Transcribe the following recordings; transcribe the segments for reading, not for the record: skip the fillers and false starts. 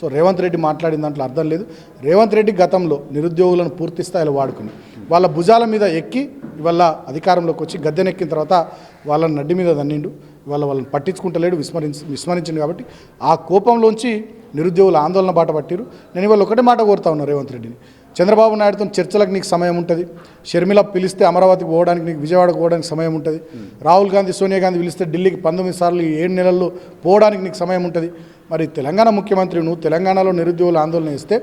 So Revanth Reddy మాట్లాడిన దాంట్లో అర్థం లేదు. రేవంత్ రెడ్డి గతంలో నిరుద్యోగులను పూర్తి స్థాయిలో వాడుకుని వాళ్ళ భుజాల మీద ఎక్కి ఇవాళ అధికారంలోకి వచ్చి గద్దెనెక్కిన తర్వాత వాళ్ళని నడ్డి మీద దన్నిండు. ఇవాళ వాళ్ళని పట్టించుకుంటలేడు, విస్మరించిండు. కాబట్టి ఆ కోపంలోంచి నిరుద్యోగుల ఆందోళన బాట పట్టిరు. నేను ఇవాళ ఒకటే మాట కోరుతా ఉన్నా రేవంత్ రెడ్డిని, చంద్రబాబు నాయుడుతో చర్చలకు నీకు సమయం ఉంటుంది, షర్మిల పిలిస్తే అమరావతికి పోవడానికి నీకు విజయవాడకు పోవడానికి సమయం ఉంటుంది, రాహుల్ గాంధీ సోనియా గాంధీ పిలిస్తే ఢిల్లీకి 19 సార్లు 7 నెలల్లో పోవడానికి నీకు సమయం ఉంటుంది. మరి తెలంగాణ ముఖ్యమంత్రి నువ్వు తెలంగాణలో నిరుద్యోగుల ఆందోళన చేస్తే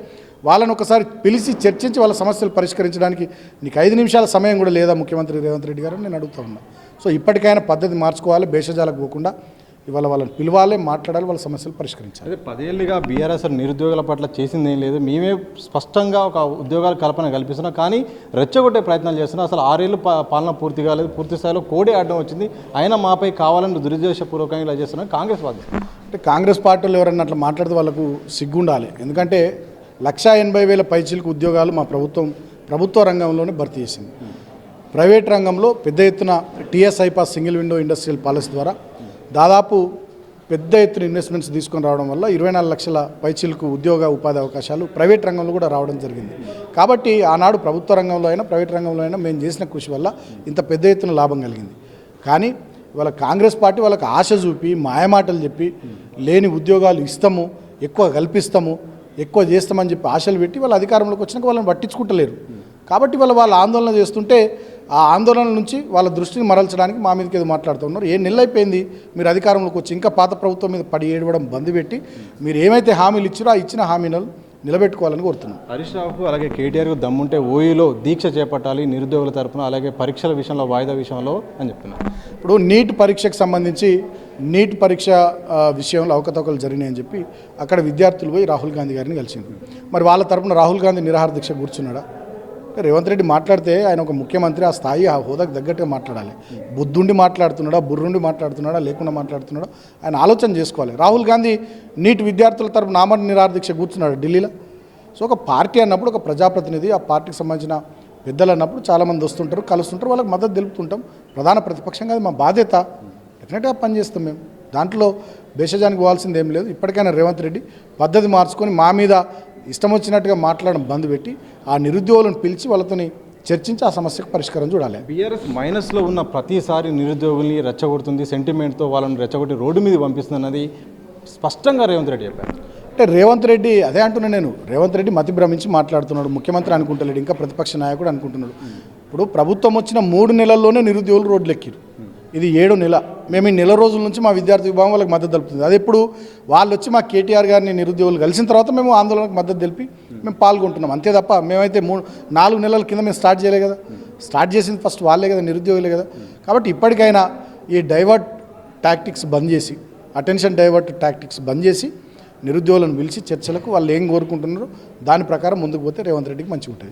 వాళ్ళని ఒకసారి పిలిచి చర్చించి వాళ్ళ సమస్యలు పరిష్కరించడానికి నీకు 5 నిమిషాల సమయం కూడా లేదా ముఖ్యమంత్రి రేవంత్ రెడ్డి గారు? నేను అడుగుతా ఉన్నా. సో ఇప్పటికైనా పద్ధతి మార్చుకోవాలి, భేషజాలకు పోకుండా ఇవాళ వాళ్ళని పిలవాలి, మాట్లాడాలి, వాళ్ళ సమస్యలు పరిష్కరించాలి. అదే 10 ఏళ్ళుగా బీఆర్ఎస్ నిరుద్యోగుల పట్ల చేసింది ఏం లేదు, మేమే స్పష్టంగా ఒక ఉద్యోగాల కల్పన కల్పిస్తున్నాం, కానీ రెచ్చగొట్టే ప్రయత్నాలు చేస్తున్నాం. అసలు 6 ఏళ్ళు పాలన పూర్తి కాలేదు, పూర్తి స్థాయిలో కోడే అడ్డం వచ్చింది, అయినా మాపై కావాలని దురుద్దేశపూర్వకంగా ఇలా చేస్తున్నాం కాంగ్రెస్ వాది. అంటే కాంగ్రెస్ పార్టీలో ఎవరన్నా అట్లా మాట్లాడితే వాళ్ళకు సిగ్గుండాలి. ఎందుకంటే 1,80,000 పైచీలకు ఉద్యోగాలు మా ప్రభుత్వ రంగంలోనే భర్తీ చేసింది. ప్రైవేట్ రంగంలో పెద్ద ఎత్తున TSI pass single window industrial policy ద్వారా దాదాపు పెద్ద ఎత్తున ఇన్వెస్ట్మెంట్స్ తీసుకొని రావడం వల్ల 24 లక్షల పైచీలకు ఉద్యోగ ఉపాధి అవకాశాలు ప్రైవేట్ రంగంలో కూడా రావడం జరిగింది. కాబట్టి ఆనాడు ప్రభుత్వ రంగంలో అయినా ప్రైవేట్ రంగంలో అయినా మేము చేసిన కృషి వల్ల ఇంత పెద్ద ఎత్తున లాభం కలిగింది. కానీ వాళ్ళ కాంగ్రెస్ పార్టీ వాళ్ళకి ఆశ చూపి మాయమాటలు చెప్పి లేని ఉద్యోగాలు ఇస్తాము, ఎక్కువ కల్పిస్తాము, ఎక్కువ చేస్తామని చెప్పి ఆశలు పెట్టి వాళ్ళ అధికారంలోకి వచ్చినాక వాళ్ళని పట్టించుకుంటలేరు. కాబట్టి వాళ్ళ ఆందోళన చేస్తుంటే ఆ ఆందోళన నుంచి వాళ్ళ దృష్టిని మరల్చడానికి మా మీదకి ఏదో మాట్లాడుతున్నారు. ఏ నెల అయిపోయింది మీరు అధికారంలోకి వచ్చి, ఇంకా పాత ప్రభుత్వం మీద పడి ఏడవడం బంద్ పెట్టి మీరు ఏమైతే హామీలు ఇచ్చారో ఆ ఇచ్చిన హామీలను నిలబెట్టుకోవాలని కోరుతున్నాం. హరీష్ రావుకు అలాగే కేటీఆర్కు దమ్ముంటే ఓయూలో దీక్ష చేపట్టాలి నిరుద్యోగుల తరఫున, అలాగే పరీక్షల విషయంలో వాయిదా విషయంలో అని చెప్తున్నారు. ఇప్పుడు నీట్ పరీక్షకు సంబంధించి నీట్ పరీక్ష విషయంలో అవకతవకలు జరిగినాయని చెప్పి అక్కడ విద్యార్థులు పోయి రాహుల్ గాంధీ గారిని కలిసింది. మరి వాళ్ళ తరఫున రాహుల్ గాంధీ నిరాహార దీక్ష కూర్చున్నాడా? రేవంత్ రెడ్డి మాట్లాడితే ఆయన ఒక ముఖ్యమంత్రి, ఆ స్థాయి ఆ హోదాకు తగ్గట్టుగా మాట్లాడాలి. బుద్ధుండి మాట్లాడుతున్నాడా, బుర్రుండి మాట్లాడుతున్నాడా, లేకుండా మాట్లాడుతున్నాడా ఆయన ఆలోచన చేసుకోవాలి. రాహుల్ గాంధీ నీట్ విద్యార్థుల తరపున ఆమరణ నిరాహార దీక్ష కూర్చున్నాడు ఢిల్లీలో. సో ఒక పార్టీ అన్నప్పుడు ఒక ప్రజాప్రతినిధి, ఆ పార్టీకి సంబంధించిన పెద్దలు అన్నప్పుడు చాలామంది వస్తుంటారు, కలుస్తుంటారు, వాళ్ళకి మద్దతు తెలుపుతుంటాం. ప్రధాన ప్రతిపక్షంగా అది మా బాధ్యత, డెఫినెట్గా పనిచేస్తాం మేము. దాంట్లో భేషజానికి పోవాల్సింది ఏం లేదు. ఇప్పటికైనా రేవంత్ రెడ్డి పద్ధతి మార్చుకొని మా మీద ఇష్టం వచ్చినట్టుగా మాట్లాడడం బంద్ పెట్టి ఆ నిరుద్యోగులను పిలిచి వాళ్ళతోని చర్చించి ఆ సమస్యకు పరిష్కారం చూడాలి. బీఆర్ఎస్ మైనస్లో ఉన్న ప్రతిసారి నిరుద్యోగుల్ని రెచ్చగొడుతుంది, సెంటిమెంట్తో వాళ్ళని రెచ్చగొట్టి రోడ్డు మీద పంపిస్తుందన్నది స్పష్టంగా రేవంత్ రెడ్డి చెప్పారు. అంటే రేవంత్ రెడ్డి అదే అంటున్నా నేను, రేవంత్ రెడ్డి మతి భ్రమించి మాట్లాడుతున్నాడు. ముఖ్యమంత్రి అనుకుంటలేడు, ఇంకా ప్రతిపక్ష నాయకుడు అనుకుంటున్నాడు. ఇప్పుడు ప్రభుత్వం వచ్చిన 3 నెలల్లోనే నిరుద్యోగులు రోడ్లు ఎక్కిరు. ఇది 7వ నెల. మేము ఈ నెల రోజుల నుంచి మా విద్యార్థి విభాగం వాళ్ళకి మద్దతు తెలుపుతుంది. అది ఎప్పుడు వాళ్ళు వచ్చి మా కేటీఆర్ గారిని నిరుద్యోగులు కలిసిన తర్వాత మేము ఆందోళనకు మద్దతు తెలిపి మేము పాల్గొంటున్నాం. అంతే తప్ప మేమైతే 4 నెలల కింద మేము స్టార్ట్ చేయలే కదా. స్టార్ట్ చేసింది ఫస్ట్ వాళ్ళే కదా, నిరుద్యోగులే కదా. కాబట్టి ఇప్పటికైనా ఈ డైవర్ట్ టాక్టిక్స్ బంద్ చేసి, అటెన్షన్ డైవర్ట్ టాక్టిక్స్ బంద్ చేసి నిరుద్యోగులను పిలిచి చర్చలకు వాళ్ళు ఏం కోరుకుంటున్నారో దాని ప్రకారం ముందుకు పోతే రేవంత్ రెడ్డికి మంచిగా ఉంటుంది.